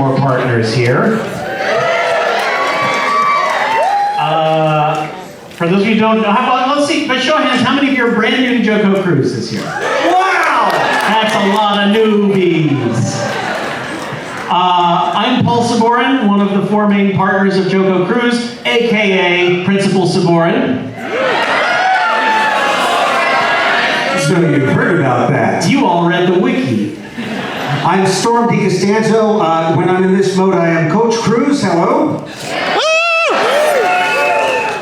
more partners here. For those of you who don't know, let's see, by show of hands, how many of you are brand new to JoCo Cruise this year? Wow! That's a lot of newbies. I'm Paul Sabourin, one of the 4 main partners of JoCo Cruise, a.k.a. Principal Sabourin. So you've heard about that. You all read the wiki. I'm Storm DiCostanzo. When I'm in this mode, I am Coach Cruise. Hello.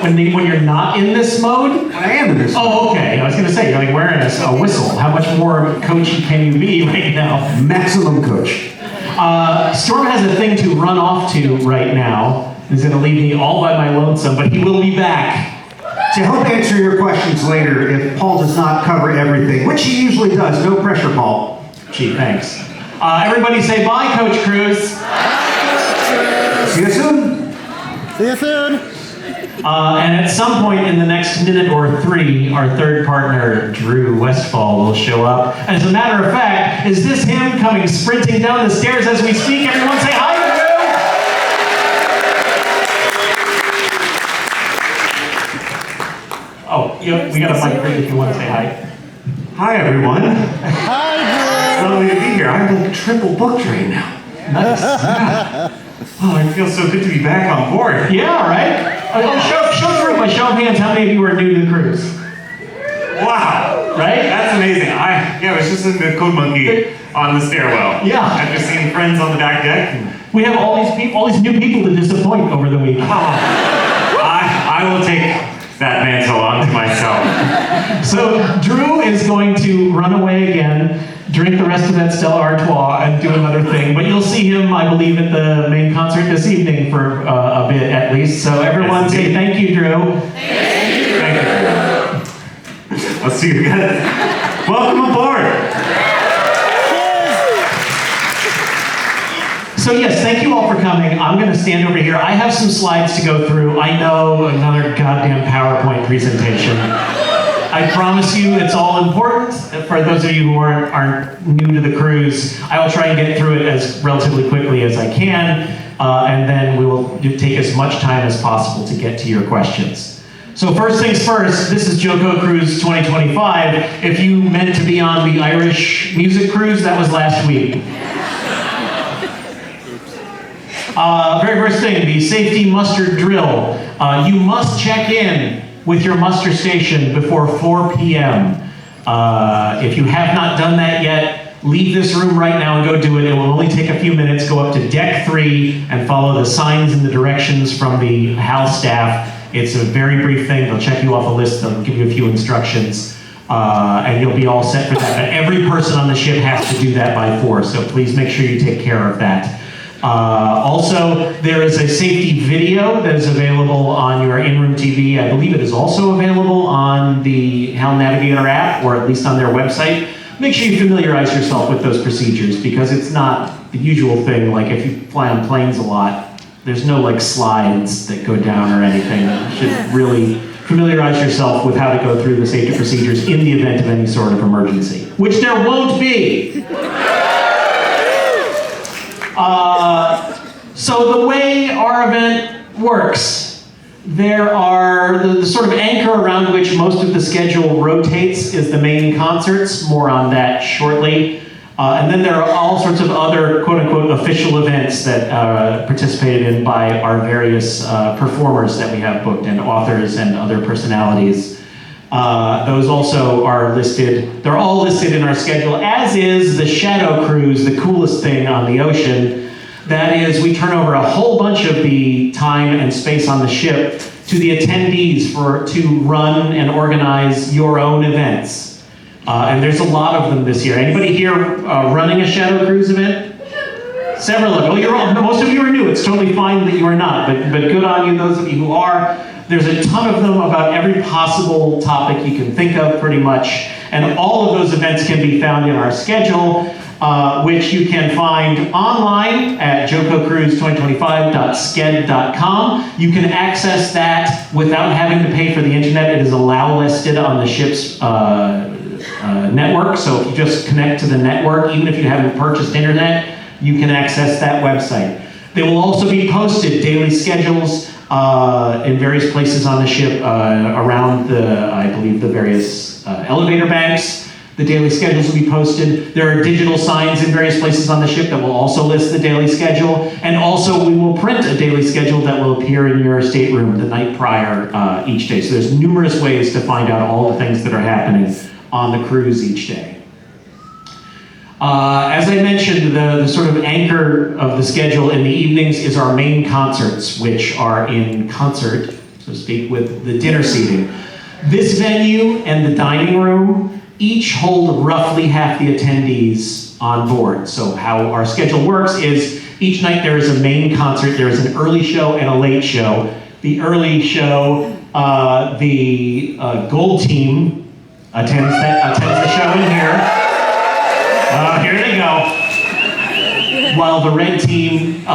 When you're not in this mode? I am in this mode. Oh, okay. I was going to say, you're like wearing a whistle. How much more coachy can you be right now? Maximum coach. Storm has a thing to run off to right now. He's going to leave me all by my lonesome, but he will be back. To help answer your questions later, if Paul does not cover everything, which he usually does. No pressure, Paul. Gee, thanks. Everybody say bye, Coach Cruise. See you soon. See you soon. And at some point in the next minute or 3, our third partner, Drew Westphal, will show up. As a matter of fact, is this him coming sprinting down the stairs as we speak? Everyone say hi, Drew! Oh, we got a mic for you if you want to say hi. Hi, everyone. Hi, Drew. Lovely to be here. I'm like triple booked right now. Nice. Oh, it feels so good to be back on board. Yeah, right? Show Drew by show of hands how many of you are new to the cruise. Wow. Right? That's amazing. I was just in the Code Monkey on the stairwell. Yeah. I've just seen friends on the back deck. We have all these new people to disappoint over the week. I will take that mantle onto myself. So Drew is going to run away again, drink the rest of that Stella Artois, and do another thing. But you'll see him, I believe, at the main concert this evening for a bit at least. So everyone say thank you, Drew. Thank you. Let's see you guys. Welcome aboard. So yes, thank you all for coming. I'm going to stand over here. I have some slides to go through. I know, another goddamn PowerPoint presentation. I promise you it's all important. For those of you who aren't new to the cruise, I will try and get through it as relatively quickly as I can, and then we will take as much time as possible to get to your questions. So first things first, this is JoCo Cruise 2025. If you meant to be on the Irish music cruise, that was last week. Very first thing, the safety muster drill. You must check in with your muster station before 4 p.m. If you have not done that yet, leave this room right now and go do it. It will only take a few minutes. Go up to deck 3 and follow the signs and the directions from the HAL staff. It's a very brief thing. They'll check you off a list. They'll give you a few instructions, and you'll be all set for that. But every person on the ship has to do that by 4, so please make sure you take care of that. Also, there is a safety video that is available on your in-room TV. I believe it is also available on the HAL Navigator app, or at least on their website. Make sure you familiarize yourself with those procedures, because it's not the usual thing. Like if you fly on planes a lot, there's no like slides that go down or anything. You should really familiarize yourself with how to go through the safety procedures in the event of any sort of emergency, which there won't be. So the way our event works, there are the sort of anchor around which most of the schedule rotates is the main concerts. More on that shortly. And then there are all sorts of other quote-unquote official events that are participated in by our various performers that we have booked, and authors and other personalities. Those also are listed. They're all listed in our schedule, as is the Shadow Cruise, the coolest thing on the ocean. That is, we turn over a whole bunch of the time and space on the ship to the attendees to run and organize your own events. And there's a lot of them this year. Anybody here running a Shadow Cruise event? Several of you. Oh, most of you are new. It's totally fine that you are not, but good on you, those of you who are. There's a ton of them about every possible topic you can think of, pretty much. And all of those events can be found in our schedule, which you can find online at jococruise2025.sked.com. You can access that without having to pay for the internet. It is allow listed on the ship's network. So if you just connect to the network, even if you haven't purchased internet, you can access that website. They will also be posted daily schedules in various places on the ship around I believe, the various elevator banks. The daily schedules will be posted. There are digital signs in various places on the ship that will also list the daily schedule. And also we will print a daily schedule that will appear in your stateroom the night prior each day. So there's numerous ways to find out all the things that are happening on the cruise each day. As I mentioned, the sort of anchor of the schedule in the evenings is our main concerts, which are in concert, so to speak, with the dinner seating. This venue and the dining room each hold roughly half the attendees on board. So how our schedule works is each night there is a main concert, there is an early show and a late show. The early show, the gold team attends the show in here. Here they go. While the red team,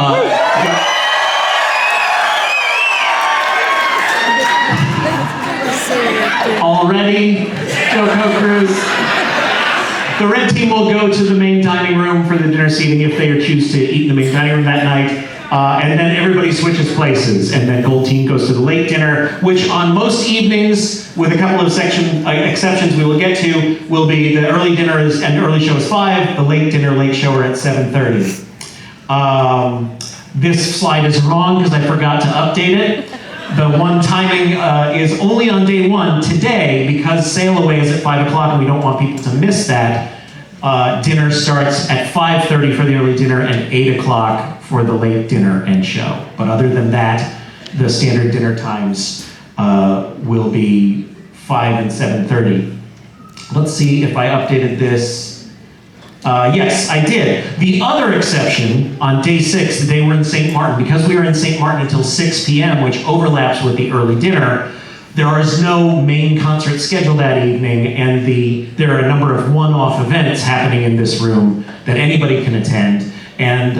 already, JoCo cruise. The red team will go to the main dining room for the dinner seating if they choose to eat in the main dining room that night. And then everybody switches places, and then gold team goes to the late dinner, which on most evenings, with a couple of exceptions we will get to, will be the early dinner and early show is 5, the late dinner, late show are at 7:30. This slide is wrong because I forgot to update it. The one timing is only on day 1 today, because sail away is at 5 o'clock and we don't want people to miss that. Dinner starts at 5:30 for the early dinner and 8 o'clock for the late dinner and show. But other than that, the standard dinner times will be 5 and 7:30. Let's see if I updated this. Yes, I did. The other exception on day 6, the day we're in St. Martin, because we were in St. Martin until 6 p.m., which overlaps with the early dinner, there is no main concert scheduled that evening, and there are a number of one-off events happening in this room that anybody can attend. And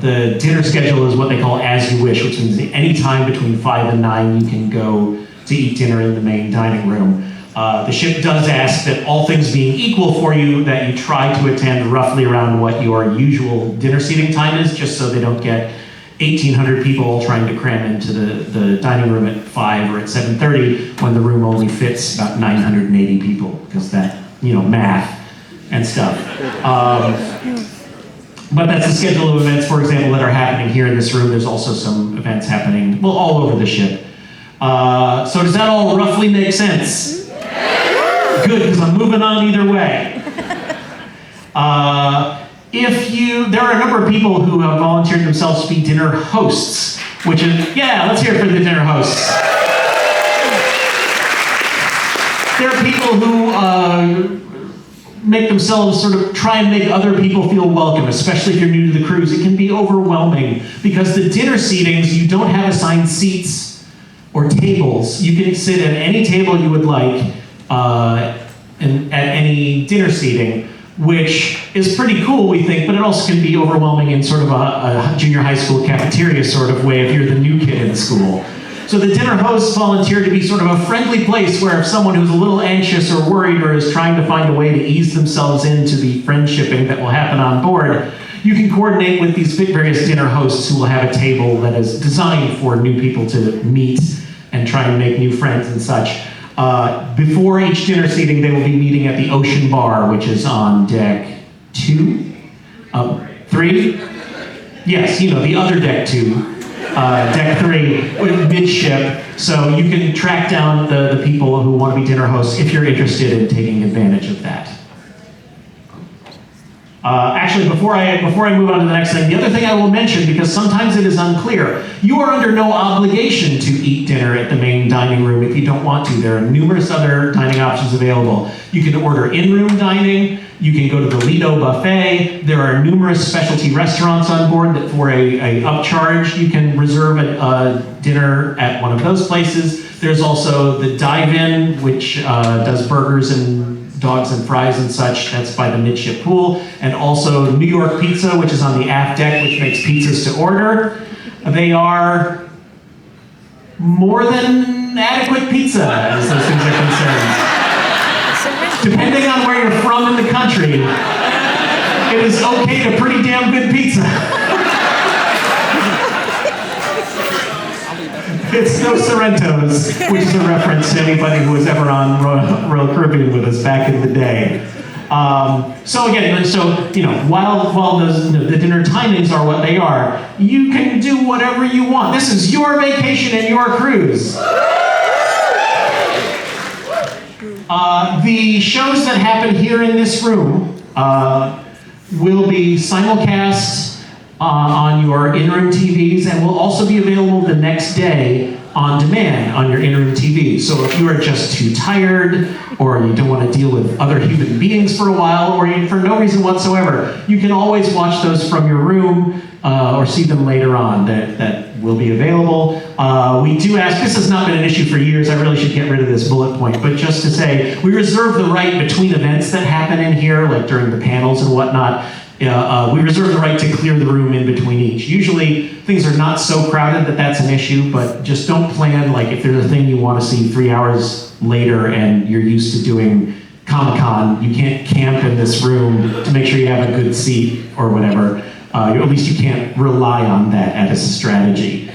the dinner schedule is what they call as you wish, which means any time between 5 and 9 you can go to eat dinner in the main dining room. The ship does ask that all things being equal for you, that you try to attend roughly around what your usual dinner seating time is, just so they don't get 1,800 people all trying to cram into the dining room at 5 or at 7:30 when the room only fits about 980 people, because that, math and stuff. But that's the schedule of events, for example, that are happening here in this room. There's also some events happening, all over the ship. So does that all roughly make sense? Good, because I'm moving on either way. There are a number of people who have volunteered themselves to be dinner hosts, which is, let's hear it for the dinner hosts. There are people who make themselves sort of try and make other people feel welcome, especially if you're new to the cruise. It can be overwhelming because the dinner seatings, you don't have assigned seats or tables. You can sit at any table you would like at any dinner seating, which is pretty cool, we think, but it also can be overwhelming in sort of a junior high school cafeteria sort of way if you're the new kid in school. So the dinner hosts volunteer to be sort of a friendly place where if someone who's a little anxious or worried or is trying to find a way to ease themselves into the friendshipping that will happen on board, you can coordinate with these various dinner hosts who will have a table that is designed for new people to meet and try and make new friends and such. Before each dinner seating, they will be meeting at the Ocean Bar, which is on deck 2? 3? Yes, the other deck 2. Deck 3, midship, so you can track down the people who want to be dinner hosts if you're interested in taking advantage of that. Actually, before I move on to the next thing, the other thing I will mention, because sometimes it is unclear, you are under no obligation to eat dinner at the main dining room if you don't want to. There are numerous other dining options available. You can order in-room dining, you can go to the Lido buffet, there are numerous specialty restaurants on board that for a upcharge you can reserve a dinner at one of those places. There's also the dive-in, which does burgers and dogs and fries and such. That's by the midship pool. And also New York Pizza, which is on the aft deck, which makes pizzas to order. They are more than adequate pizza as those things are concerned. Depending on where you're from in the country, It is okay to pretty damn good pizza. It's no Sorrento's, which is a reference to anybody who was ever on Royal Caribbean with us back in the day. So again, while those, the dinner timings are what they are, you can do whatever you want. This is your vacation and your cruise. The shows that happen here in this room will be simulcast on your in-room TVs and will also be available the next day on demand on your in-room TV. So if you are just too tired, or you don't want to deal with other human beings for a while, or for no reason whatsoever, you can always watch those from your room or see them later on. That will be available. We do ask, this has not been an issue for years, I really should get rid of this bullet point, but just to say, we reserve the right between events that happen in here, like during the panels and whatnot, we reserve the right to clear the room in between each. Usually things are not so crowded that that's an issue, but just don't plan, like if there's a thing you want to see 3 hours later and you're used to doing Comic-Con, you can't camp in this room to make sure you have a good seat or whatever. At least you can't rely on that as a strategy.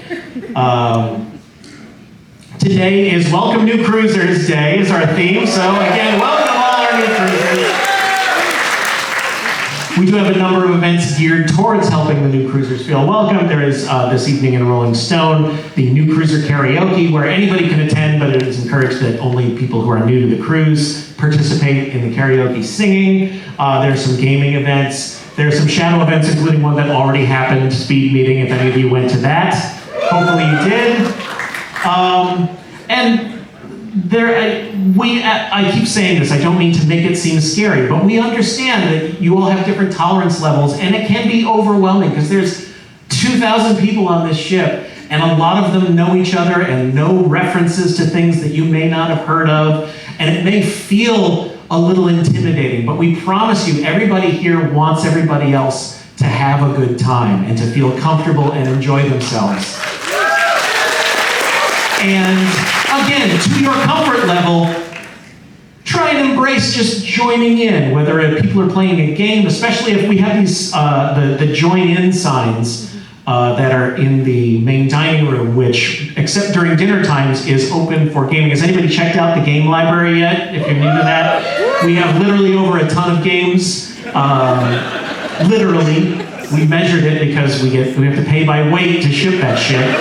Today is Welcome New Cruisers Day is our theme, so again, welcome all our new cruisers. We do have a number of events geared towards helping the new cruisers feel welcome. There is this evening in Rolling Stone, the New Cruiser Karaoke, where anybody can attend, but it is encouraged that only people who are new to the cruise participate in the karaoke singing. There's some gaming events. There's some shadow events, including one that already happened, Speed Meeting, if any of you went to that. Hopefully you did. And I keep saying this, I don't mean to make it seem scary, but we understand that you all have different tolerance levels, and it can be overwhelming because there's 2,000 people on this ship, and a lot of them know each other and know references to things that you may not have heard of, and it may feel a little intimidating, but we promise you, everybody here wants everybody else to have a good time and to feel comfortable and enjoy themselves. And again, to your comfort level, try and embrace just joining in, whether people are playing a game, especially if we have these, the join in signs that are in the main dining room, which, except during dinner times, is open for gaming. Has anybody checked out the game library yet, if you're new to that? We have literally over a ton of games. Literally, we measured it because we have to pay by weight to ship that shit.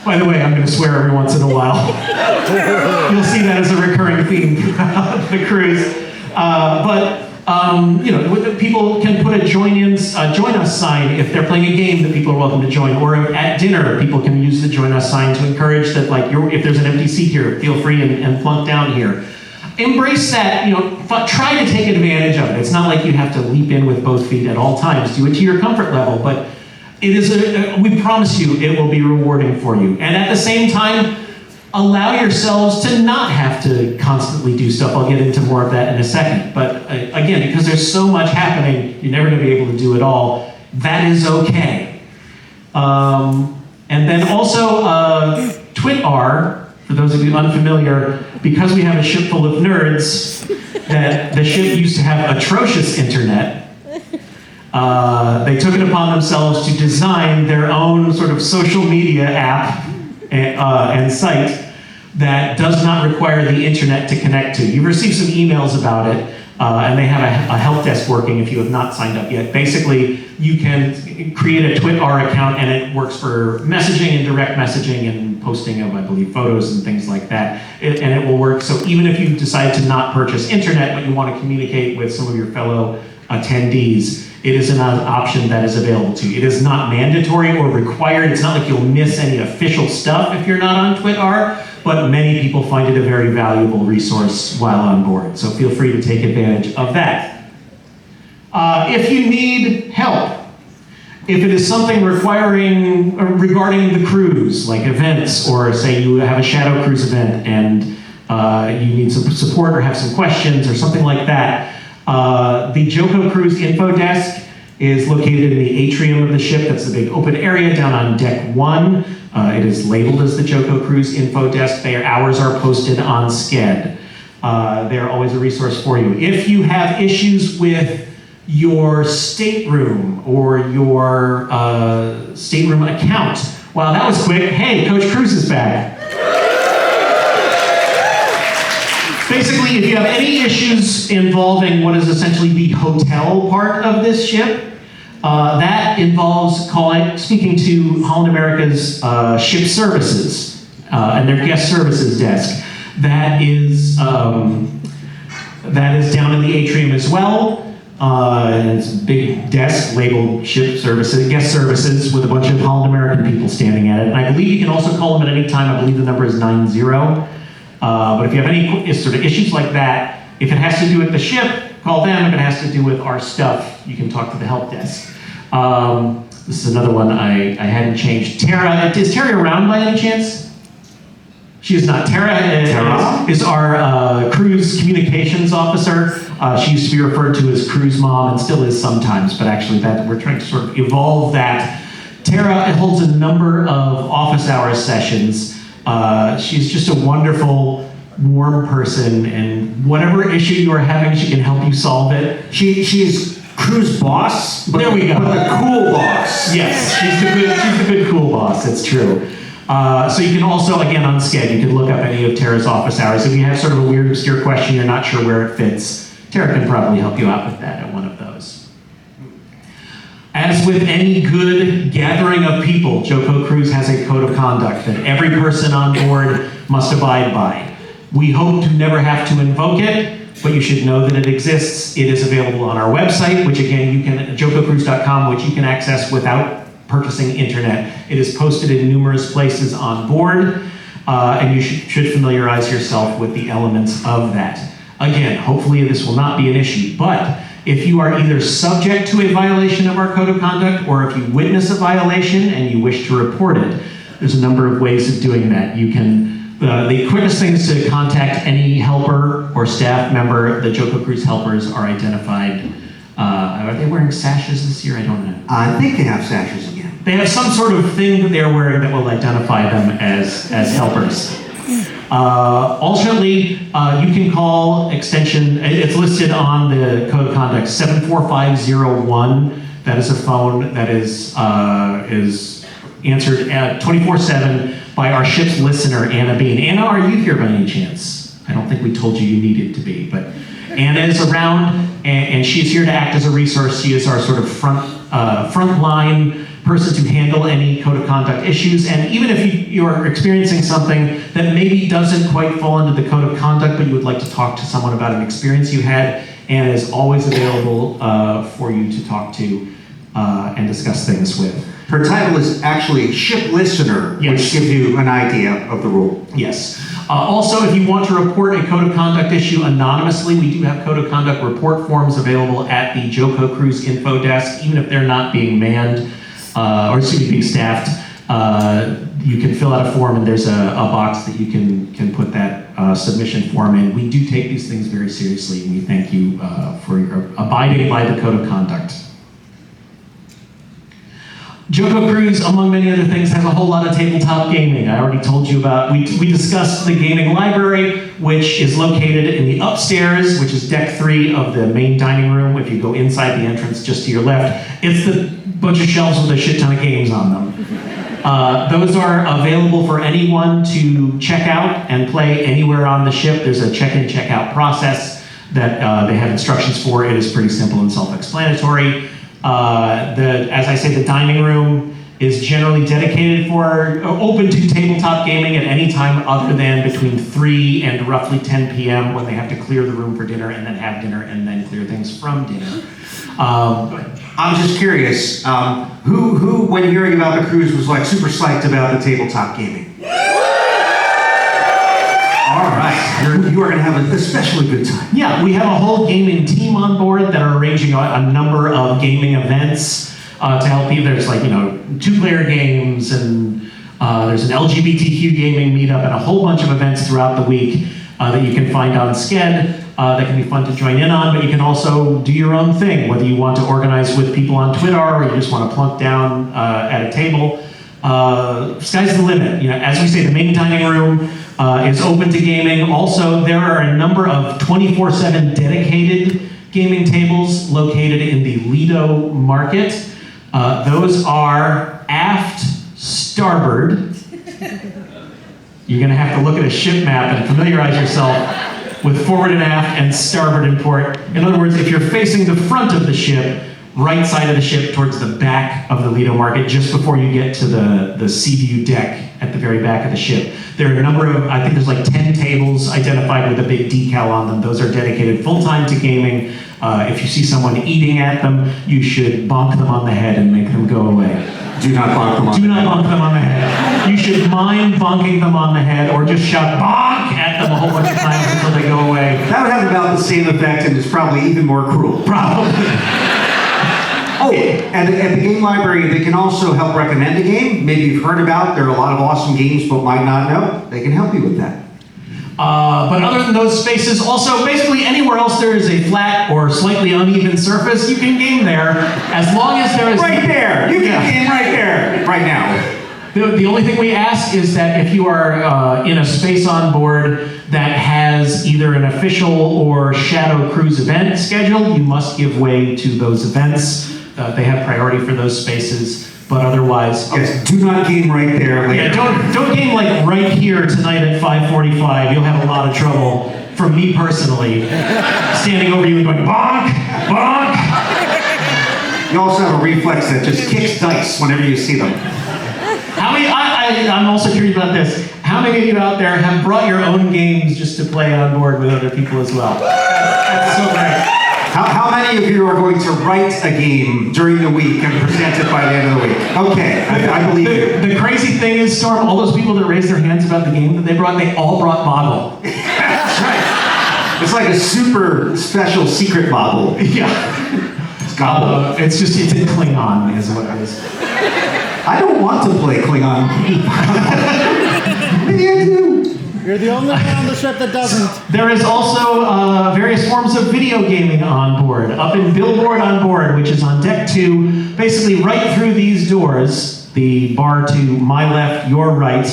By the way, I'm going to swear every once in a while. You'll see that as a recurring theme throughout the cruise. People can put a join us sign if they're playing a game that people are welcome to join, or at dinner, people can use the join us sign to encourage that, like, if there's an empty seat here, feel free and plunk down here. Embrace that, try to take advantage of it. It's not like you have to leap in with both feet at all times. Do it to your comfort level, but it is we promise you it will be rewarding for you. And at the same time, allow yourselves to not have to constantly do stuff. I'll get into more of that in a second. But again, because there's so much happening, you're never going to be able to do it all. That is okay. And then also, Twit-R, for those of you unfamiliar, because we have a ship full of nerds, that the ship used to have atrocious internet. They took it upon themselves to design their own sort of social media app and site that does not require the internet to connect to. You've received some emails about it, and they have a help desk working if you have not signed up yet. Basically, you can create a Twit-R account, and it works for messaging and direct messaging and posting of, I believe, photos and things like that. And it will work. So even if you decide to not purchase internet, but you want to communicate with some of your fellow attendees, it is an option that is available to you. It is not mandatory or required. It's not like you'll miss any official stuff if you're not on Twit-R, but many people find it a very valuable resource while on board. So feel free to take advantage of that. If you need help, if it is something regarding the cruise, like events, or say you have a shadow cruise event and you need some support or have some questions or something like that, the JoCo Cruise info desk is located in the atrium of the ship. That's the big open area down on deck 1. It is labeled as the JoCo Cruise info desk. Their hours are posted on Sked. they're always a resource for you. If you have issues with your stateroom or your stateroom account, wow, that was quick. Hey, Coach Cruz is back. Basically, if you have any issues involving what is essentially the hotel part of this ship, that involves speaking to Holland America's ship services and their guest services desk. That is down in the atrium as well. And it's a big desk labeled ship services, guest services, with a bunch of Holland American people standing at it. And I believe you can also call them at any time. I believe the number is 90. But if you have any sort of issues like that, if it has to do with the ship, call them. If it has to do with our stuff, you can talk to the help desk. This is another one I hadn't changed. Tara, is Tara around by any chance? She is not. Tara is our cruise communications officer. She used to be referred to as cruise mom and still is sometimes, but actually that we're trying to sort of evolve that. Tara holds a number of office hours sessions. She's just a wonderful, warm person, and whatever issue you are having, she can help you solve it. She's cruise boss, but there we go. But the cool boss. Yes, she's the good cool boss. It's true. So you can also, again, on Sched, you can look up any of Tara's office hours. If you have sort of a weird, obscure question, you're not sure where it fits, Tara can probably help you out with that at one of those. As with any good gathering of people, JoCo Cruise has a code of conduct that every person on board must abide by. We hope to never have to invoke it, but you should know that it exists. It is available on our website, which again, you can, jococruise.com, which you can access without purchasing internet. It is posted in numerous places on board, and you should familiarize yourself with the elements of that. Again, hopefully this will not be an issue, but if you are either subject to a violation of our code of conduct, or if you witness a violation and you wish to report it, there's a number of ways of doing that. You can, the quickest thing is to contact any helper or staff member. The JoCo Cruise helpers are identified. Are they wearing sashes this year? I don't know. I think they have sashes again. They have some sort of thing that they're wearing that will identify them as helpers. Alternately, you can call extension, it's listed on the code of conduct, 74501. That is a phone that is answered 24/7 by our ship's listener, Anna Bean. Anna, are you here by any chance? I don't think we told you needed to be, but Anna is around, and she is here to act as a resource. She is our sort of frontline person to handle any code of conduct issues. And even if you're experiencing something that maybe doesn't quite fall into the code of conduct, but you would like to talk to someone about an experience you had, Anna is always available for you to talk to and discuss things with. Her title is actually Ship Listener, Yes. which gives you an idea of the rule. Yes. Also, if you want to report a code of conduct issue anonymously, we do have code of conduct report forms available at the JoCo Cruise info desk, even if they're not being manned, being staffed. You can fill out a form, and there's a box that you can put that submission form in. We do take these things very seriously, and we thank you for your abiding by the code of conduct. JoCo Cruise, among many other things, has a whole lot of tabletop gaming. I already told you about, we discussed the gaming library, which is located in the upstairs, which is deck 3 of the main dining room. If you go inside the entrance just to your left, it's the bunch of shelves with a shit ton of games on them. Those are available for anyone to check out and play anywhere on the ship. There's a check-in, check-out process that they have instructions for. It is pretty simple and self-explanatory. As I say, the dining room is generally dedicated for, open to tabletop gaming at any time other than between 3 and roughly 10 p.m. when they have to clear the room for dinner and then have dinner and then clear things from dinner. Go ahead. I'm just curious, who, when hearing about the cruise, was like super psyched about the tabletop gaming? All right, you are going to have an especially good time. Yeah, we have a whole gaming team on board that are arranging a number of gaming events to help you. There's 2-player games, and there's an LGBTQ gaming meetup, and a whole bunch of events throughout the week that you can find on Sched that can be fun to join in on, but you can also do your own thing, whether you want to organize with people on Twitter or you just want to plunk down at a table. sky's the limit. As we say, the main dining room is open to gaming. Also, there are a number of 24/7 dedicated gaming tables located in the Lido Market. Those are aft starboard. You're gonna have to look at a ship map and familiarize yourself with forward and aft and starboard and port. In other words, if you're facing the front of the ship, right side of the ship towards the back of the Lido Market, just before you get to the sea view deck at the very back of the ship. There are a number of, I think there's like 10 tables identified with a big decal on them. Those are dedicated full-time to gaming. If you see someone eating at them, you should bonk them on the head and make them go away. Do not bonk them on Do the not head. bonk them on the head. You should mind bonking them on the head or just shout bonk at them a whole bunch of times until they go away. That would have about the same effect and is probably even more cruel. Probably. Oh, and at the game library, they can also help recommend a game. Maybe you've heard about. There are a lot of awesome games, but might not know. They can help you with that. But other than those spaces, also basically anywhere else there is a flat or slightly uneven surface, you can game there as long as there is... Right there! You can game right there, right now. The only thing we ask is that if you are in a space on board that has either an official or shadow cruise event scheduled, you must give way to those events. They have priority for those spaces, but otherwise... Yes, do not game right there. Later. Yeah, don't game like right here tonight at 5:45. You'll have a lot of trouble from me personally, standing over you and going bonk, bonk. You also have a reflex that just kicks dice whenever you see them. How many? I'm also curious about this. How many of you out there have brought your own games just to play on board with other people as well? That's so great. How many of you are going to write a game during the week and present it by the end of the week? Okay, I believe you. The crazy thing is, Storm, all those people that raised their hands about the game that they all brought bottle. That's right. It's like a super special secret bottle. Yeah. It's gobble. It's in Klingon is what it is. I don't want to play Klingon. Maybe I do. You're the only one on the ship that doesn't. There is also various forms of video gaming on board. Up in Billboard on Board, which is on deck 2, basically right through these doors, the bar to my left, your right,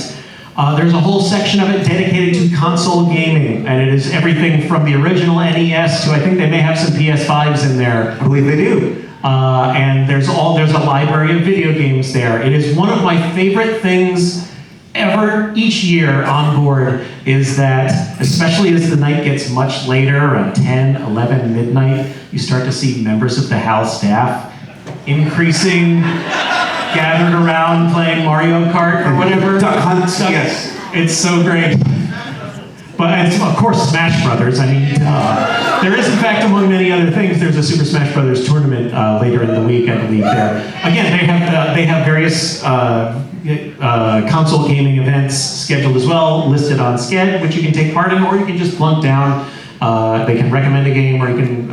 there's a whole section of it dedicated to console gaming, and it is everything from the original NES to I think they may have some PS5s in there. I believe they do. And there's a library of video games there. It is one of my favorite things ever each year on board is that, especially as the night gets much later, around 10, 11, midnight, you start to see members of the house staff increasing, gathered around playing Mario Kart or whatever. Duck hunts, yes. It's so great. But it's, of course, Smash Brothers. I mean, there is, in fact, among many other things, there's a Super Smash Brothers tournament later in the week, I believe. There, again, they have various console gaming events scheduled as well, listed on Sched, which you can take part in, or you can just plunk down. They can recommend a game, or you can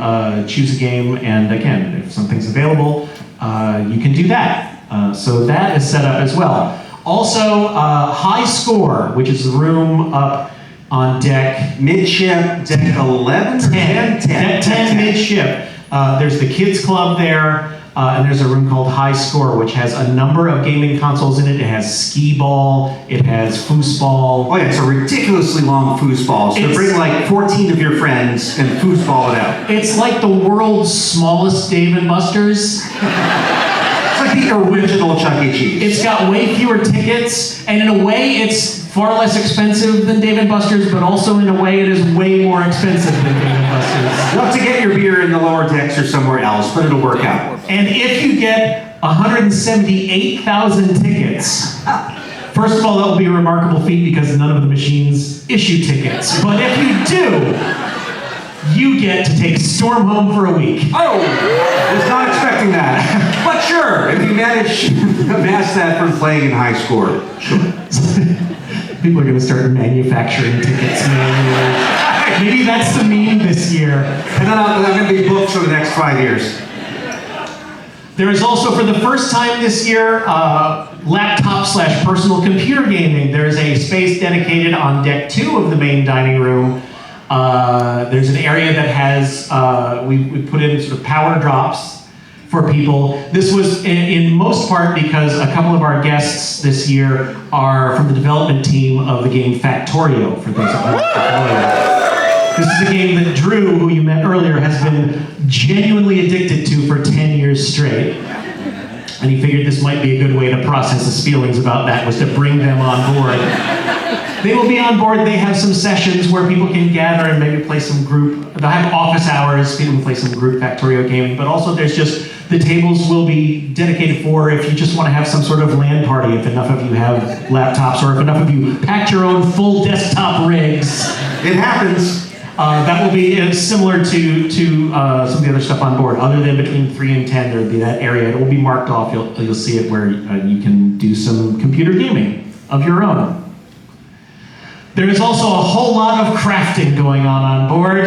choose a game, and again, if something's available, you can do that. So that is set up as well. Also, High Score, which is the room up on deck Midship, deck 11? 10. Deck 10 midship. There's the kids club there, and there's a room called High Score, which has a number of gaming consoles in it. It has skee ball, it has foosball. Oh yeah, it's a ridiculously long foosball. So bring like 14 of your friends and foosball it out. It's like the world's smallest Dave & Buster's. It's like the original Chuck E. Cheese. It's got way fewer tickets, and in a way it's far less expensive than Dave & Buster's, but also in a way it is way more expensive than Dave & Buster's. You'll have to get your beer in the lower decks or somewhere else, but it'll work out. And if you get 178,000 tickets, first of all, that will be a remarkable feat because none of the machines issue tickets. But if you do, you get to take Storm home for a week. Oh, was not expecting that. But sure, if you manage to amass that from playing in High Score, sure. People are going to start manufacturing tickets manually. Maybe that's the meme this year. And then I'm going to be booked for the next 5 years. There is also, for the first time this year, laptop/personal computer gaming. There is a space dedicated on deck 2 of the main dining room. There's an area that has, we put in sort of power drops for people. This was in most part because a couple of our guests this year are from the development team of the game Factorio, for those of you familiar. This is a game that Drew, who you met earlier, has been genuinely addicted to for 10 years straight. And he figured this might be a good way to process his feelings about that, was to bring them on board. They will be on board. They have some sessions where people can gather and maybe play some group. They'll have office hours, people can play some group Factorio gaming, but also there's just, the tables will be dedicated for if you just want to have some sort of LAN party, if enough of you have laptops, or if enough of you packed your own full desktop rigs. It happens. That will be similar to some of the other stuff on board. Other than between 3 and 10, there will be that area. It will be marked off. You'll see it where you can do some computer gaming of your own. There is also a whole lot of crafting going on board.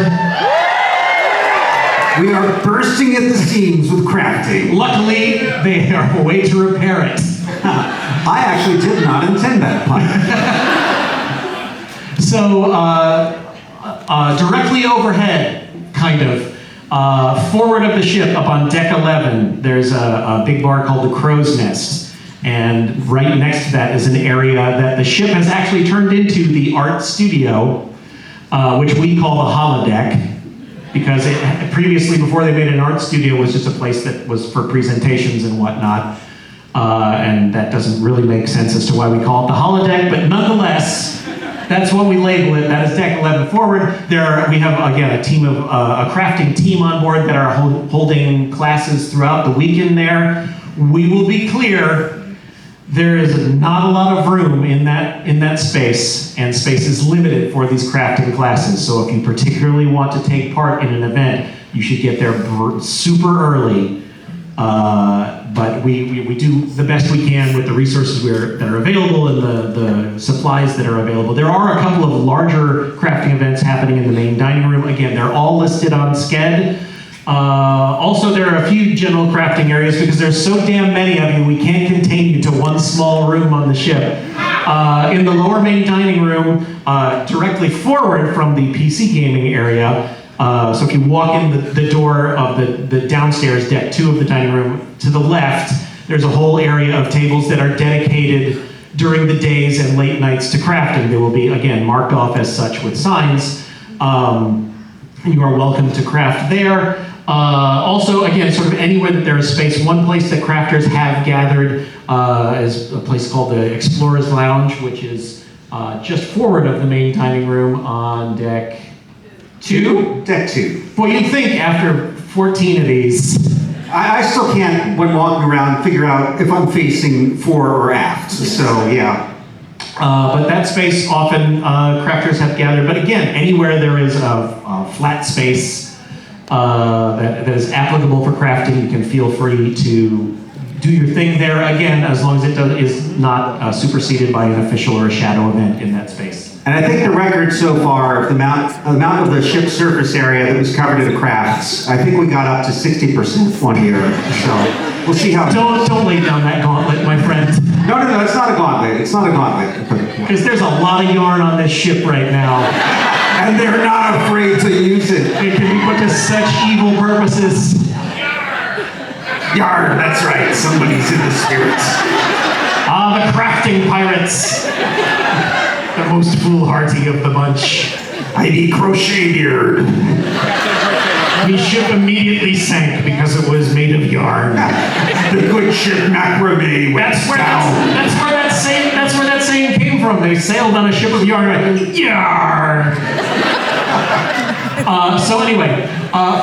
We are bursting at the seams with crafting. Luckily, they are a way to repair it. I actually did not intend that pun. So, directly overhead, kind of, forward of the ship, up on deck 11, there's a big bar called the Crow's Nest. And right next to that is an area that the ship has actually turned into the art studio, which we call the holodeck, because previously, before they made an art studio, was just a place that was for presentations and whatnot. And that doesn't really make sense as to why we call it the holodeck, but nonetheless, that's what we label it. That is deck 11 forward. We have, again, a team of a crafting team on board that are holding classes throughout the weekend there. We will be clear, there is not a lot of room in that space, and space is limited for these crafting classes. So if you particularly want to take part in an event, you should get there super early. But we do the best we can with the resources that are available and the supplies that are available. There are a couple of larger crafting events happening in the main dining room. Again, they're all listed on Sked. Also, there are a few general crafting areas because there's so damn many of you, we can't contain you to one small room on the ship. In the lower main dining room, directly forward from the PC gaming area, so if you walk in the door of the downstairs deck 2 of the dining room, to the left, there's a whole area of tables that are dedicated during the days and late nights to crafting. They will be, again, marked off as such with signs. You are welcome to craft there. Also, again, sort of anywhere that there is space, one place that crafters have gathered is a place called the Explorer's Lounge, which is just forward of the main dining room on deck 2? Deck 2. Well, you'd think after 14 of these. I still can't, when walking around, figure out if I'm facing fore or aft, so yeah. But that space often crafters have gathered. But again, anywhere there is a flat space that is applicable for crafting, you can feel free to do your thing there, again, as long as it is not superseded by an official or a shadow event in that space. And I think the record so far, the amount of the ship's surface area that was covered in the crafts, I think we got up to 60% one year. So we'll see how. Don't lay down that gauntlet, my friend. No, it's not a gauntlet. It's not a gauntlet. Because there's a lot of yarn on this ship right now. And they're not afraid to use it. It can be put to such evil purposes. Yarrrrn, that's right. Somebody's in the spirits. The crafting pirates. The most foolhardy of the bunch. I be crochet beard. The ship immediately sank because it was made of yarn. The good ship macrame went down. That's where that saying came from. They sailed on a ship of yarn. Yarrrrn. So anyway,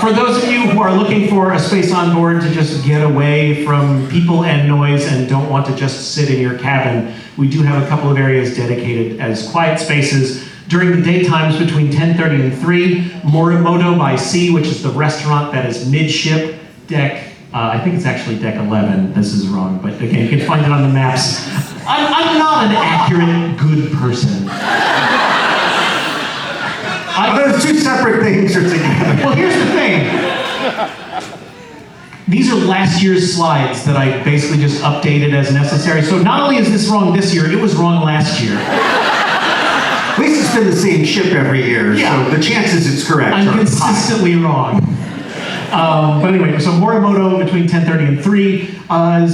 for those of you who are looking for a space on board to just get away from people and noise and don't want to just sit in your cabin, we do have a couple of areas dedicated as quiet spaces. During the daytimes between 10:30 and 3, Morimoto by Sea, which is the restaurant that is midship, deck, I think it's actually deck 11, this is wrong, but again, you can find it on the maps. I'm not an accurate, good person. Those two separate things are together. Well, here's the thing. These are last year's slides that I basically just updated as necessary. So not only is this wrong this year, it was wrong last year. At least it's been the same ship every year, Yeah. so the chances it's correct I'm are consistently wrong. But anyway, so Morimoto between 10:30 and 3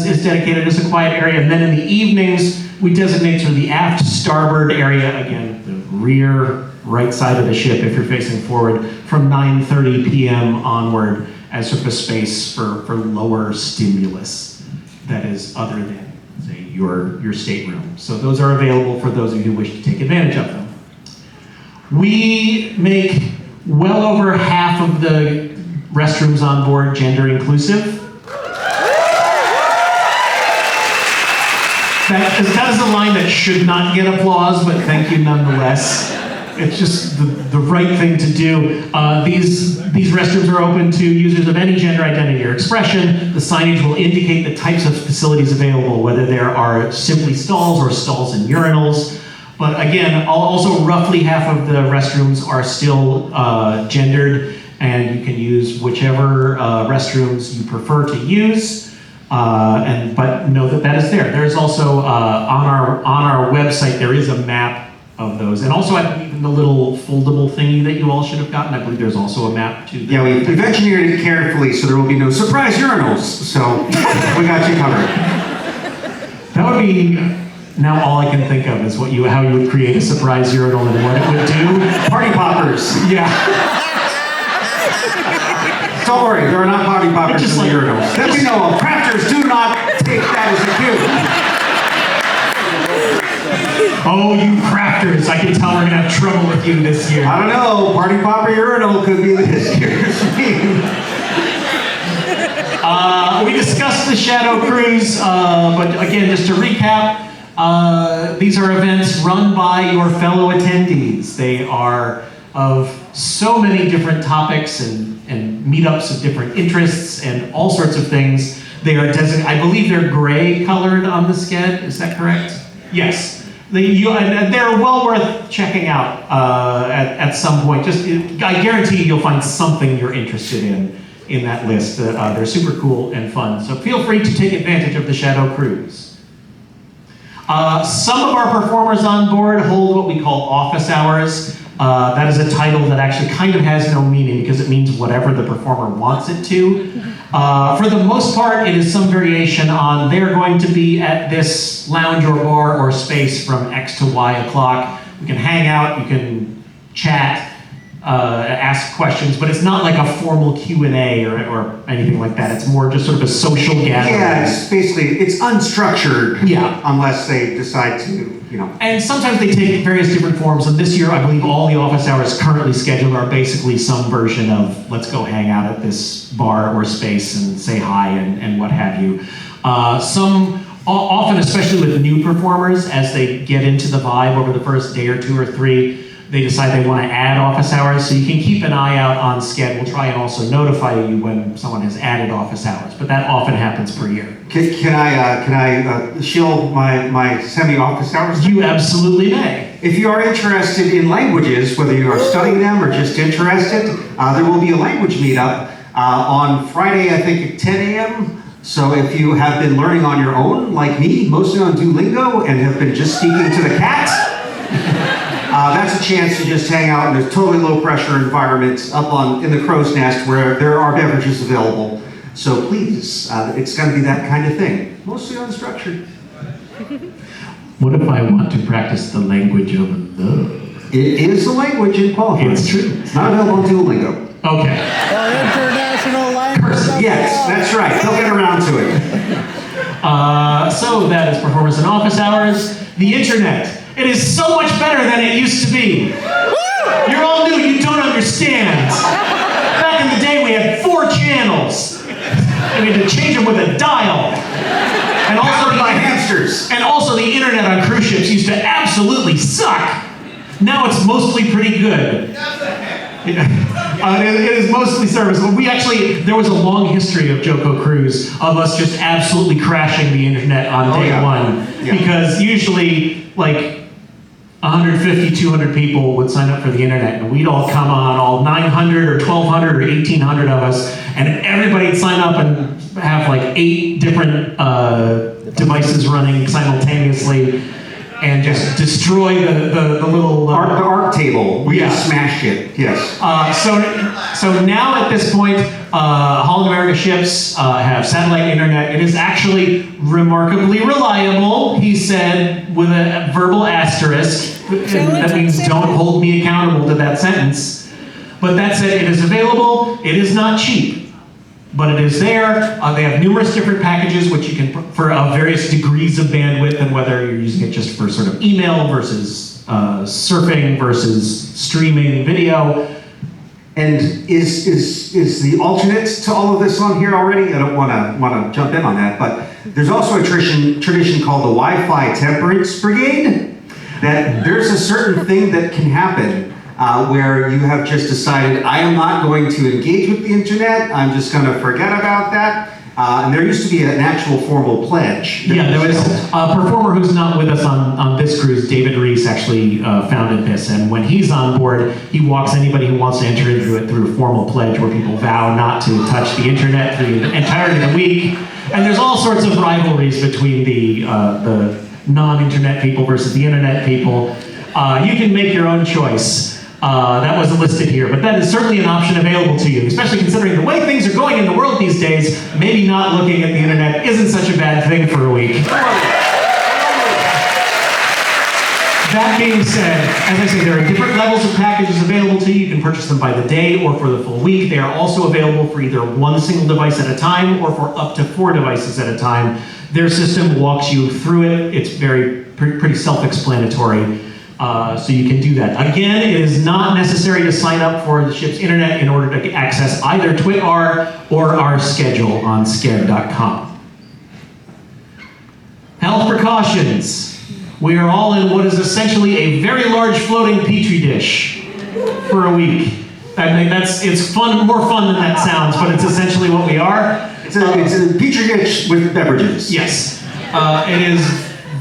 is dedicated as a quiet area. And then in the evenings, we designate sort of the aft starboard area, again, the rear right side of the ship if you're facing forward, from 9:30 p.m. onward as sort of a space for lower stimulus that is other than, say, your stateroom. So those are available for those of you who wish to take advantage of them. We make well over half of the restrooms on board gender inclusive. That is a line that should not get applause, but thank you nonetheless. It's just the right thing to do. These restrooms are open to users of any gender identity or expression. The signage will indicate the types of facilities available, whether there are simply stalls or stalls and urinals. But again, also roughly half of the restrooms are still gendered, and you can use whichever restrooms you prefer to use. But know that is there. There is also on our website there is a map of those, and also I believe in the little foldable thingy that you all should have gotten, I believe there's also a map to. Yeah, we've engineered it carefully so there will be no surprise urinals. So we got you covered. That would be now all I can think of is how you would create a surprise urinal and what it would do. Party poppers. Yeah. Don't worry, there are not party poppers in the urinals. That we know of. Crafters do not take that as a cue. Oh, you crafters! I can tell we're gonna have trouble with you this year. I don't know. Party popper urinal could be this year's theme. We discussed the Shadow Cruise, but again, just to recap, these are events run by your fellow attendees. They are of so many different topics and meetups of different interests and all sorts of things. They are I believe they're gray colored on the sched. Is that correct? Yes. They're well worth checking out at some point. I guarantee you'll find something you're interested in that list. They're super cool and fun. So feel free to take advantage of the Shadow Cruise. Some of our performers on board hold what we call office hours. That is a title that actually kind of has no meaning because it means whatever the performer wants it to. For the most part, it is some variation on they're going to be at this lounge or bar or space from X to Y o'clock. You can hang out, you can chat, ask questions, but it's not like a formal Q&A or anything like that. It's more just sort of a social gathering. Yeah, it's unstructured. Yeah. Unless they decide to, And sometimes they take various different forms, and this year I believe all the office hours currently scheduled are basically some version of let's go hang out at this bar or space and say hi and what have you. Often, especially with new performers, as they get into the vibe over the first day or two or three, they decide they want to add office hours, so you can keep an eye out on Sched. We'll try and also notify you when someone has added office hours, but that often happens per year. Can I shill my semi-office hours? You absolutely may. If you are interested in languages, whether you are studying them or just interested, there will be a language meetup on Friday, I think at 10 a.m. So if you have been learning on your own, like me, mostly on Duolingo, and have been just speaking to the cat, that's a chance to just hang out in a totally low-pressure environment up in the crow's nest where there are beverages available. So please, it's going to be that kind of thing. Mostly unstructured. What if I want to practice the language of love? It is a language in qualifiers. It's true. It's not available on Duolingo. Okay. International language. Yes, that's right. They'll get around to it. So that is performance and office hours. The internet. It is so much better than it used to be. You're all new, you don't understand. Back in the day, we had 4 channels. And we had to change them with a dial. And also Powered by hamsters. And also the internet on cruise ships used to absolutely suck. Now it's mostly pretty good. It is mostly serviceable. There was a long history of JoCo Cruise of us just absolutely crashing the internet on day one. Yeah. Because usually, like, 150, 200 people would sign up for the internet, and we'd all come on, all 900 or 1,200 or 1,800 of us, and everybody'd sign up and have like 8 different devices running simultaneously. and just destroy the little The arc table, we Yeah. just smashed it, yes. So now at this point, Holland America ships have satellite internet. It is actually remarkably reliable, he said, with a verbal asterisk. That means don't hold me accountable to that sentence. But that said, it is available. It is not cheap, but it is there. They have numerous different packages, which you can, for various degrees of bandwidth, and whether you're using it just for sort of email versus surfing versus streaming video. And is the alternate to all of this on here already? I don't want to jump in on that, but there's also a tradition called the Wi-Fi Temperance Brigade. That there's a certain thing that can happen where you have just decided, I am not going to engage with the internet. I'm just going to forget about that. And there used to be an actual formal pledge. Yeah, there was a performer who's not with us on this cruise, David Reese, actually founded this. And when he's on board, he walks anybody who wants to enter into it through a formal pledge where people vow not to touch the internet through the entirety of the week. And there's all sorts of rivalries between the non-internet people versus the internet people. You can make your own choice. That wasn't listed here, but that is certainly an option available to you, especially considering the way things are going in the world these days. Maybe not looking at the internet isn't such a bad thing for a week. That being said, as I say, there are different levels of packages available to you. You can purchase them by the day or for the full week. They are also available for either one single device at a time or for up to 4 devices at a time. Their system walks you through it. It's pretty self-explanatory. So you can do that. Again, it is not necessary to sign up for the ship's internet in order to access either TwitR or our schedule on sched.com. Health precautions. We are all in what is essentially a very large floating petri dish for a week. I mean, it's fun, more fun than that sounds, but it's essentially what we are. It's a petri dish with beverages. Yes. It is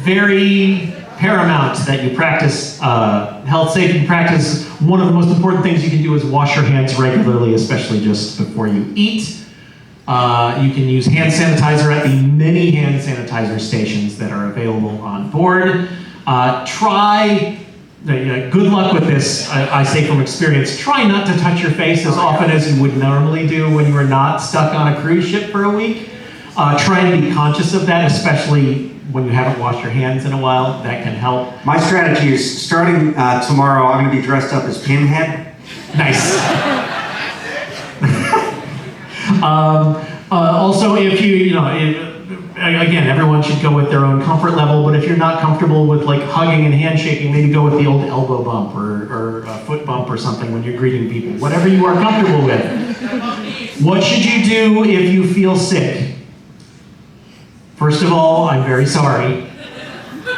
very paramount that you practice health safety practice. One of the most important things you can do is wash your hands regularly, especially just before you eat. You can use hand sanitizer at the many hand sanitizer stations that are available on board. Good luck with this, I say from experience, try not to touch your face as often as you would normally do when you are not stuck on a cruise ship for a week. Try and be conscious of that, especially when you haven't washed your hands in a while. That can help. My strategy is starting tomorrow, I'm going to be dressed up as Pinhead. Nice. Also, if again, everyone should go with their own comfort level, but if you're not comfortable with like hugging and handshaking, maybe go with the old elbow bump or a foot bump or something when you're greeting people. Whatever you are comfortable with. What should you do if you feel sick? First of all, I'm very sorry.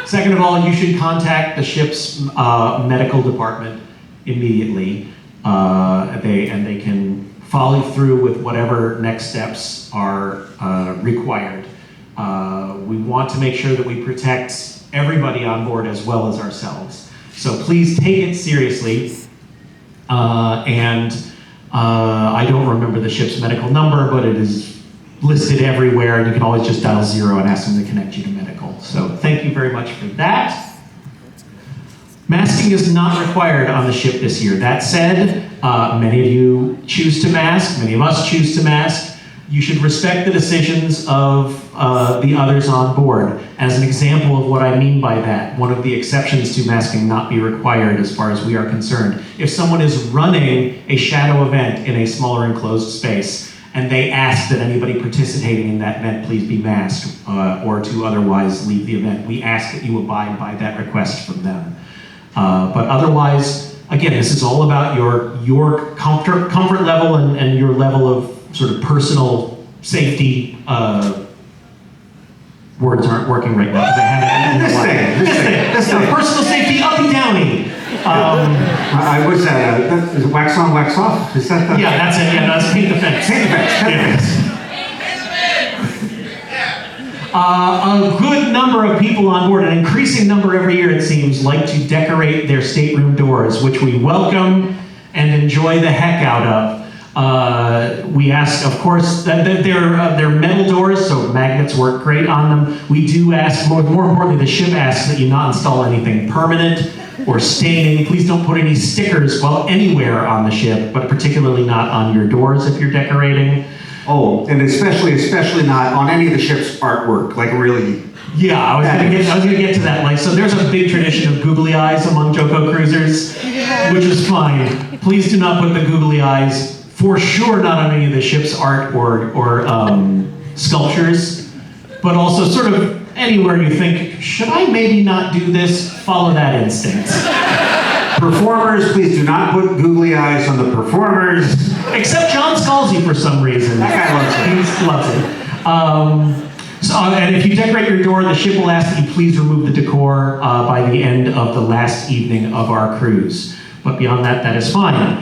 Second of all, you should contact the ship's medical department immediately, and they can follow through with whatever next steps are required. We want to make sure that we protect everybody on board as well as ourselves. So please take it seriously. I don't remember the ship's medical number, but it is listed everywhere, and you can always just dial 0 and ask them to connect you to medical. So thank you very much for that. Masking is not required on the ship this year. That said, many of you choose to mask, many of us choose to mask. You should respect the decisions of the others on board. As an example of what I mean by that, one of the exceptions to masking not be required as far as we are concerned. If someone is running a shadow event in a smaller enclosed space, and they ask that anybody participating in that event please be masked or to otherwise leave the event, we ask that you abide by that request from them. But otherwise, again, this is all about your comfort level and your level of sort of personal safety. Words aren't working right now because I haven't. This thing. Personal safety, uppy downy. What's that? Is it wax on, wax off? Is that the... Yeah, that's it. Yeah, that's paint the fence. Paint the fence. A good number of people on board, an increasing number every year it seems, like to decorate their stateroom doors, which we welcome and enjoy the heck out of. We ask, of course, that they're metal doors, so magnet brackets work great on them. We do ask, more importantly, the ship asks that you not install anything permanent or staining. Please don't put any stickers, well, anywhere on the ship, but particularly not on your doors if you're decorating. Oh, and especially not on any of the ship's artwork, like really. Yeah, I was gonna get to that. Like, so there's a big tradition of googly eyes among JoCo cruisers, which is fine. Please do not put the googly eyes, for sure not on any of the ship's art or sculptures, but also sort of anywhere you think, should I maybe not do this? Follow that instinct. Performers, please do not put googly eyes on the performers. Except John Scalzi for some reason. That guy loves it. He loves it. And if you decorate your door, the ship will ask that you please remove the decor by the end of the last evening of our cruise. But beyond that, that is fine.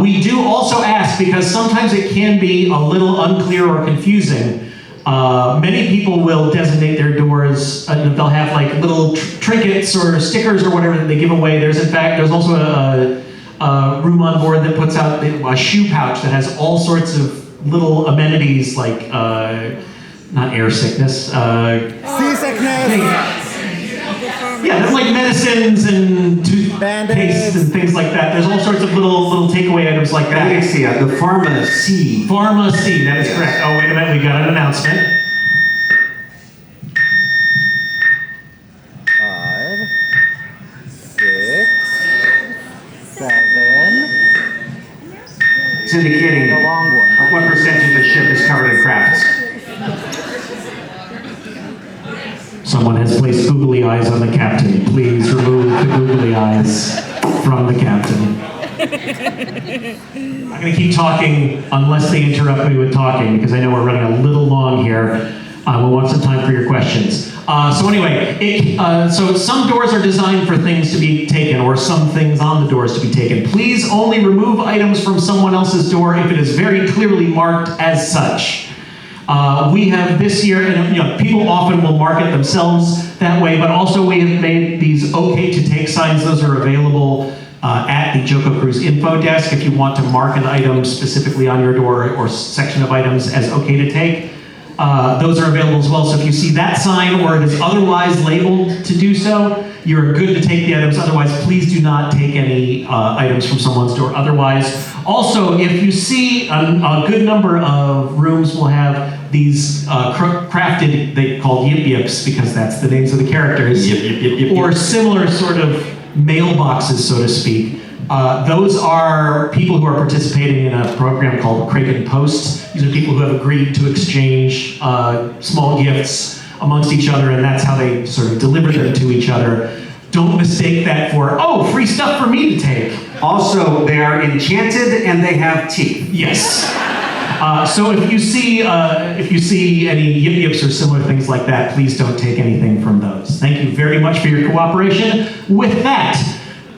We do also ask, because sometimes it can be a little unclear or confusing, many people will designate their doors, they'll have like little trinkets or stickers or whatever that they give away. There's also a room on board that puts out a shoe pouch that has all sorts of little amenities like, not air sickness. Seasickness. Yeah, there's like medicines and toothpaste and things like that. There's all sorts of little takeaway items like that. The pharmacy. Pharmacy, that is correct. Oh, wait a minute, we got an announcement. 5, 6, 7. It's indicating The long one. what percentage of the ship is covered in crafts. Someone has placed googly eyes on the captain. Please remove the googly eyes from the captain. I'm going to keep talking unless they interrupt me with talking, because I know we're running a little long here. We'll want some time for your questions. So anyway, so some doors are designed for things to be taken, or some things on the doors to be taken. Please only remove items from someone else's door if it is very clearly marked as such. We have this year, and people often will mark it themselves that way, but also we have made these okay to take signs. Those are available at the JoCo Cruise info desk if you want to mark an item specifically on your door or section of items as okay to take. Those are available as well, so if you see that sign or it is otherwise labeled to do so, you're good to take the items. Otherwise, please do not take any items from someone's door otherwise. Also, if you see a good number of rooms will have these crafted, they call yip yips because that's the names of the characters, or similar sort of mailboxes, so to speak. Those are people who are participating in a program called Kraken Post. These are people who have agreed to exchange small gifts amongst each other, and that's how they sort of deliver them to each other. Don't mistake that for, oh, free stuff for me to take. Also, they are enchanted and they have teeth. Yes. So if you see any yip yips or similar things like that, please don't take anything from those. Thank you very much for your cooperation. With that,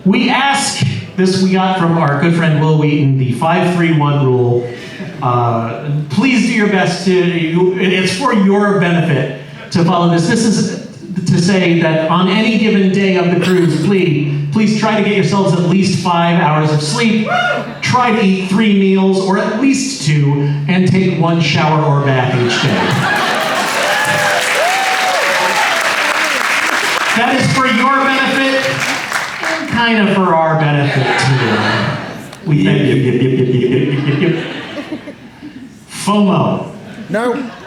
we ask, this we got from our good friend Will Wheaton, the 5-3-1 rule. Please do your best it's for your benefit to follow this. This is to say that on any given day of the cruise, please try to get yourselves at least 5 hours of sleep. Try to eat 3 meals, or at least 2, and take 1 shower or bath each day. That is for your benefit, and kind of for our benefit too. We thank you. FOMO. No.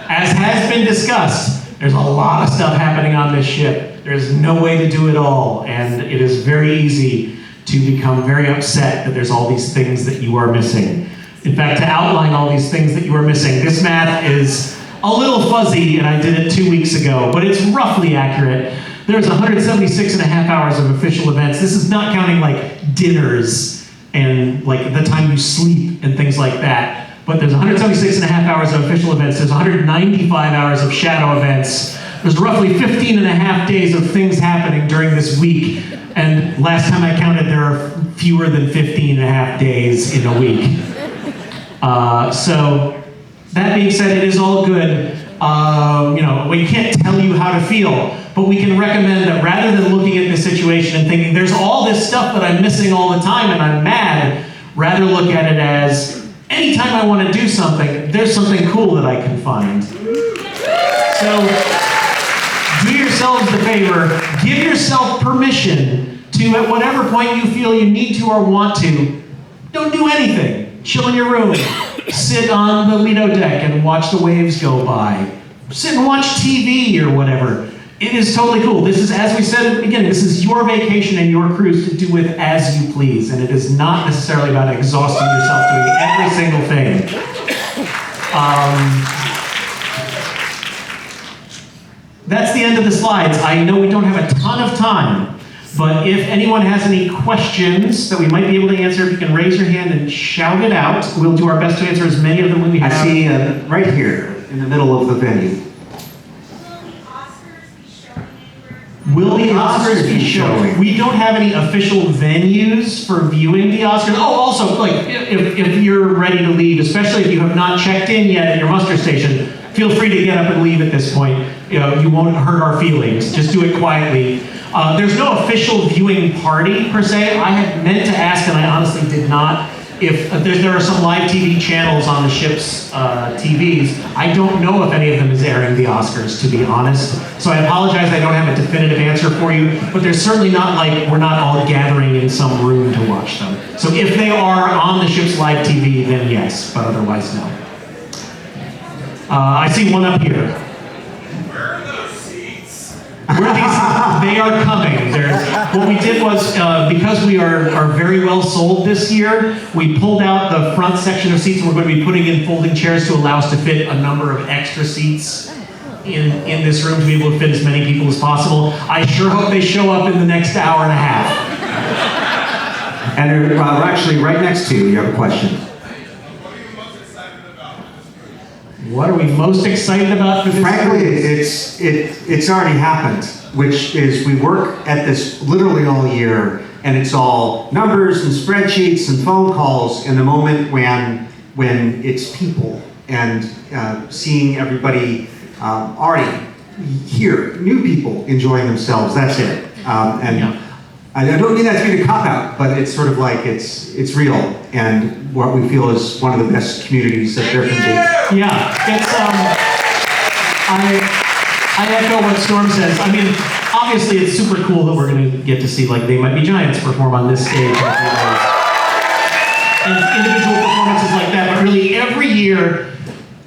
As has been discussed, there's a lot of stuff happening on this ship. There's no way to do it all, and it is very easy to become very upset that there's all these things that you are missing. In fact, to outline all these things that you are missing, this math is a little fuzzy, and I did it 2 weeks ago, but it's roughly accurate. There's 176 and a half hours of official events. This is not counting like dinners and like the time you sleep and things like that. But there's 176 and a half hours of official events. There's 195 hours of shadow events. There's roughly 15 and a half days of things happening during this week. And last time I counted, there are fewer than 15 and a half days in a week. So that being said, it is all good. We can't tell you how to feel, but we can recommend that rather than looking at this situation and thinking, there's all this stuff that I'm missing all the time and I'm mad, rather look at it as, anytime I want to do something, there's something cool that I can find. So do yourselves the favor, give yourself permission to, at whatever point you feel you need to or want to, don't do anything. Chill in your room, sit on the Lido deck and watch the waves go by. Sit and watch TV or whatever. It is totally cool. This is, as we said at the beginning, this is your vacation and your cruise to do with as you please, and it is not necessarily about exhausting yourself doing every single thing. That's the end of the slides. I know we don't have a ton of time, but if anyone has any questions that we might be able to answer, if you can raise your hand and shout it out, we'll do our best to answer as many of them as we have. I see right here in the middle of the venue. Will the Oscars be showing? We don't have any official venues for viewing the Oscars. Oh, also, like, if you're ready to leave, especially if you have not checked in yet at your muster station, feel free to get up and leave at this point. You know, you won't hurt our feelings. Just do it quietly. There's no official viewing party, per se. I had meant to ask, and I honestly did not, if there are some live TV channels on the ship's TVs. I don't know if any of them is airing the Oscars, to be honest. So I apologize, I don't have a definitive answer for you, but there's certainly not like we're not all gathering in some room to watch them. So if they are on the ship's live TV, then yes, but otherwise no. I see one up here. Where are those seats? They are coming. What we did was, because we are very well sold this year, we pulled out the front section of seats and we're going to be putting in folding chairs to allow us to fit a number of extra seats in this room to be able to fit as many people as possible. I sure hope they show up in the next hour and a half. And we're actually right next to you. You have a question. What are you most excited about for this? What are we most excited about for this? Frankly, it's already happened, which is we work at this literally all year, and it's all numbers and spreadsheets and phone calls. And the moment when it's people and seeing everybody already here, new people enjoying themselves, that's it. I don't mean that to be a cop-out, but it's sort of like it's real, and what we feel is one of the best communities that there can be. Yeah, it's I echo what Storm says. I mean, obviously it's super cool that we're going to get to see like They Might Be Giants perform on this stage and individual performances like that. But really, every year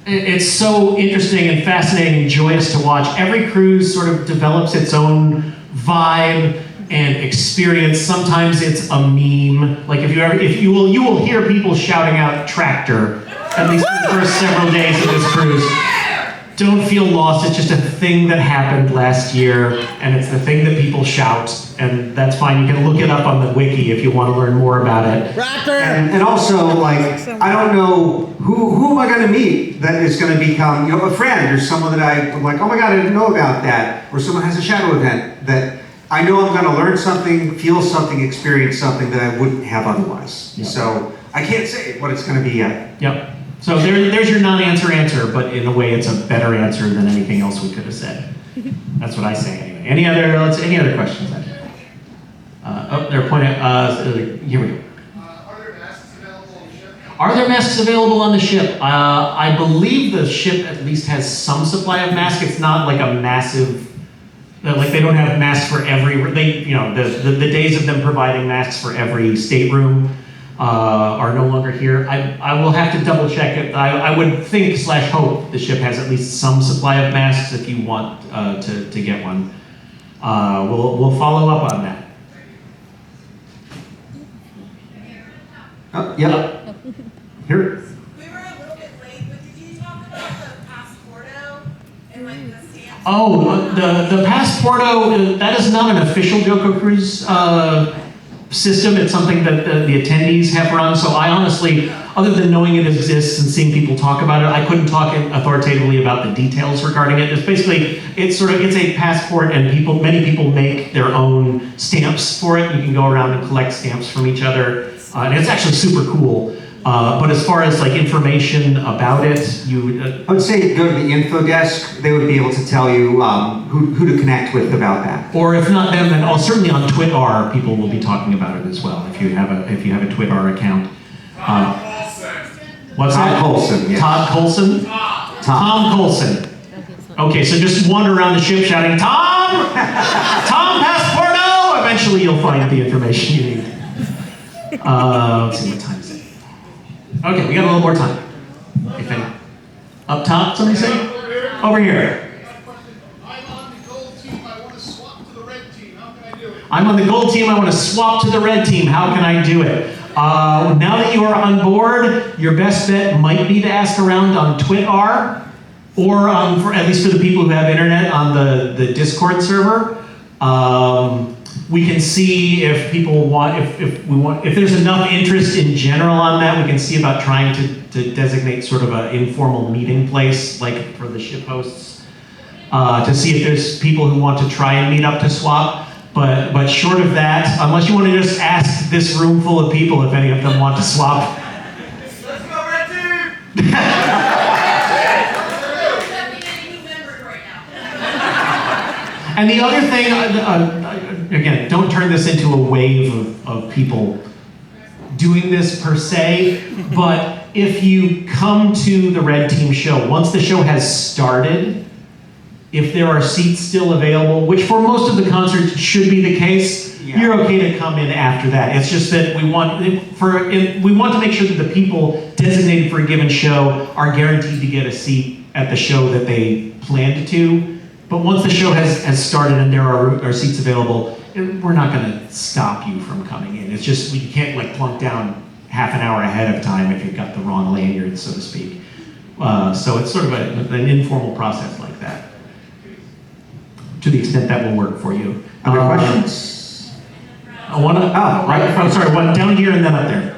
it's so interesting and fascinating and joyous to watch. Every cruise sort of develops its own vibe and experience. Sometimes it's a meme. Like you will hear people shouting out "tractor" at least for the first several days of this cruise. Don't feel lost. It's just a thing that happened last year, and it's the thing that people shout, and that's fine. You can look it up on the wiki if you want to learn more about it. And also, like, I don't know who am I going to meet that is going to become, a friend or someone that I'm like, oh my God, I didn't know about that, or someone has a shadow event that I know I'm going to learn something, feel something, experience something that I wouldn't have otherwise. Yep. So I can't say what it's going to be yet. Yep. So there's your non-answer, but in a way it's a better answer than anything else we could have said. That's what I say anyway. Any other questions? They're pointing. Here we go. Are there masks available on the ship? Are there masks available on the ship? I believe the ship at least has some supply of masks. It's not like a massive. Like they don't have masks for every. The days of them providing masks for every stateroom are no longer here. I will have to double check it. I would think / hope the ship has at least some supply of masks if you want to get one. We'll follow up on that. Oh, yep. Here. We were a little bit late, but did you talk about the Passporto and like the stamps? Oh, the Passporto, that is not an official JoCo cruise system. It's something that the attendees have run. So I honestly, other than knowing it exists and seeing people talk about it, I couldn't talk authoritatively about the details regarding it. It's basically, it's a passport, and many people make their own stamps for it. You can go around and collect stamps from each other. And it's actually super cool. But as far as like information about it, I would say go to the info desk. They would be able to tell you who to connect with about that. or if not them, then certainly on Twitter, people will be talking about it as well. If you have a Twitter account. What's Todd that? Coulson, yes. Todd Coulson. Tom Coulson. Okay, so just wander around the ship shouting, Tom! Tom Passporto! Eventually you'll find the information you need. Let's see, what time is it? Okay, we got a little more time. If any. Up top, somebody say? Over here. I'm on the gold team. I want to swap to the red team. How can I do it? I'm on the gold team, I want to swap to the red team. How can I do it? Now that you are on board, your best bet might be to ask around on Twitter, or at least for the people who have internet, on the Discord server. We can see if people want, if there's enough interest in general on that, we can see about trying to designate sort of an informal meeting place, like for the ship hosts, to see if there's people who want to try and meet up to swap. But short of that, unless you want to just ask this room full of people if any of them want to swap. Let's go, red team! And the other thing, again, don't turn this into a wave of people doing this per se, but if you come to the Red Team show, once the show has started, if there are seats still available, which for most of the concerts should be the case, you're okay to come in after that. It's just that we want to make sure that the people designated for a given show are guaranteed to get a seat at the show that they planned to. But once the show has started and there are seats available, we're not going to stop you from coming in. It's just you can't like plunk down half an hour ahead of time if you've got the wrong lanyard, so to speak. So it's sort of an informal process like that, to the extent that will work for you. Other questions? I'm sorry, one down here and then up there.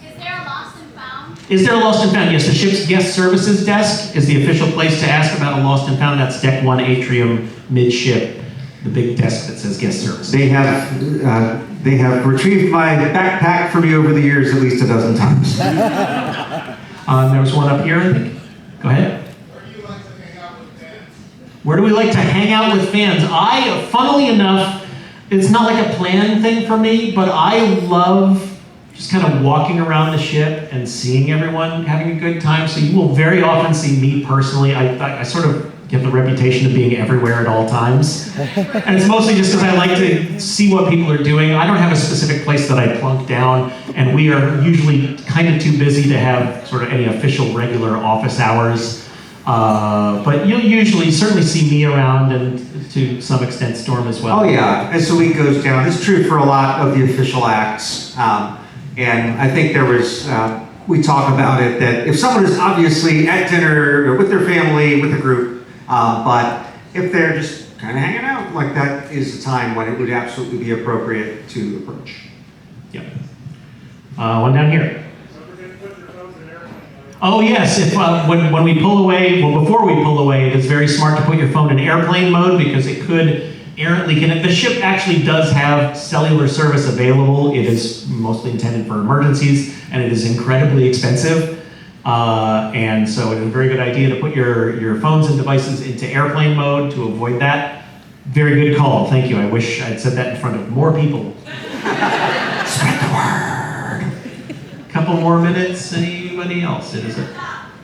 Is there a lost and found? Is there a lost and found? Yes, the ship's guest services desk is the official place to ask about a lost and found. That's deck 1 atrium midship, the big desk that says guest services. They have retrieved my backpack from me over the years at least a dozen times. There was one up here, I think. Go ahead. Where do you like to hang out with fans? Where do we like to hang out with fans? Funnily enough, it's not like a planned thing for me, but I love just kind of walking around the ship and seeing everyone having a good time. So you will very often see me personally. I sort of get the reputation of being everywhere at all times. And it's mostly just because I like to see what people are doing. I don't have a specific place that I plunk down, and we are usually kind of too busy to have sort of any official regular office hours. But you'll usually certainly see me around, and to some extent Storm as well. Oh yeah, as the week goes down, it's true for a lot of the official acts. And I think there was, we talk about it, that if someone is obviously at dinner or with their family, with a group, but if they're just kind of hanging out, like that is a time when it would absolutely be appropriate to approach. Yep. One down here. Oh yes, if when we pull away, well before we pull away, it is very smart to put your phone in airplane mode because it could errantly connect. The ship actually does have cellular service available. It is mostly intended for emergencies, and it is incredibly expensive. And so it is a very good idea to put your phones and devices into airplane mode to avoid that. Very good call, thank you. I wish I'd said that in front of more people. Spread the word. Couple more minutes, anybody else? It is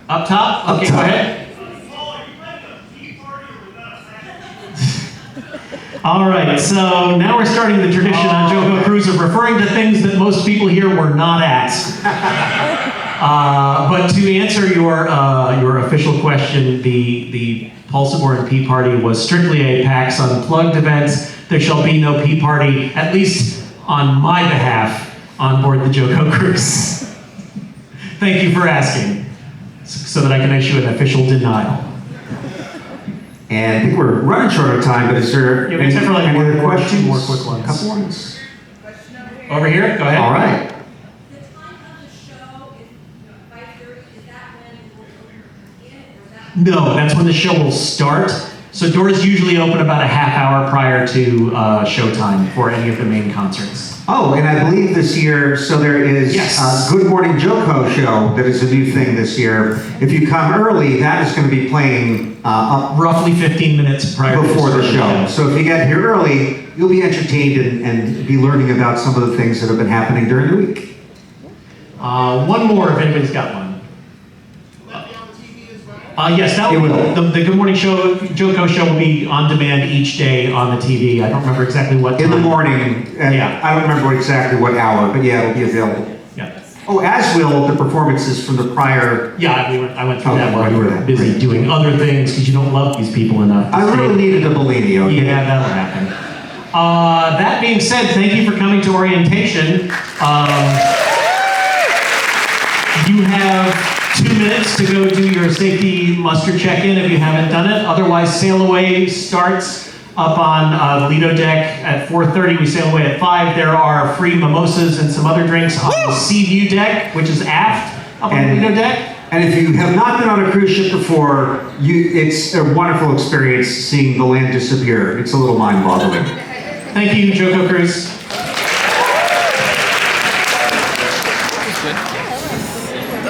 up top? Okay, go ahead. All right, so now we're starting the tradition on JoCo Cruise of referring to things that most people here were not at. But to answer your official question, the Sabourin Pea Party was strictly a PAX Unplugged event. There shall be no Pea Party, at least on my behalf, on board the JoCo Cruise. Thank you for asking, so that I can issue an official denial. And I think we're running short of time, but is there Yeah, we have time for like any one other more- questions? two more quick ones. Couple ones. Over here, go ahead. All right. The time of the show is 5:30, is that when it will begin, or is that? No, that's when the show will start. So doors usually open about a half hour prior to showtime for any of the main concerts. Oh, and I believe this year, so there is Yes. Good Morning JoCo show that is a new thing this year. If you come early, that is going to be playing up Roughly 15 minutes prior before to the start show. So if you get here early, you'll be entertained and be learning about some of the things that have been happening during the week. One more if anybody's got one. Will that be on the TV as well? Yes, that It will. will. The Good Morning Show, JoCo show will be on demand each day on the TV. I don't remember exactly what time. In the morning, and Yeah. I don't remember exactly what hour, but yeah, it'll be available. Yeah. Oh, as will the performances from the prior. Yeah, I went through Okay, that while you were right. busy doing other things because you don't love these people enough. to I stay. really needed a Bellini, okay? Yeah, that'll happen. That being said, thank you for coming to orientation. You have 2 minutes to go do your safety muster check-in if you haven't done it. Otherwise, Sail Away starts up on Lido deck at 4:30. We sail away at 5. There are free mimosas and some other drinks on the Sea View deck, which is aft up on the Lido deck. And if you have not been on a cruise ship before, it's a wonderful experience seeing the land disappear. It's a little mind-boggling. Thank you, JoCo Cruise.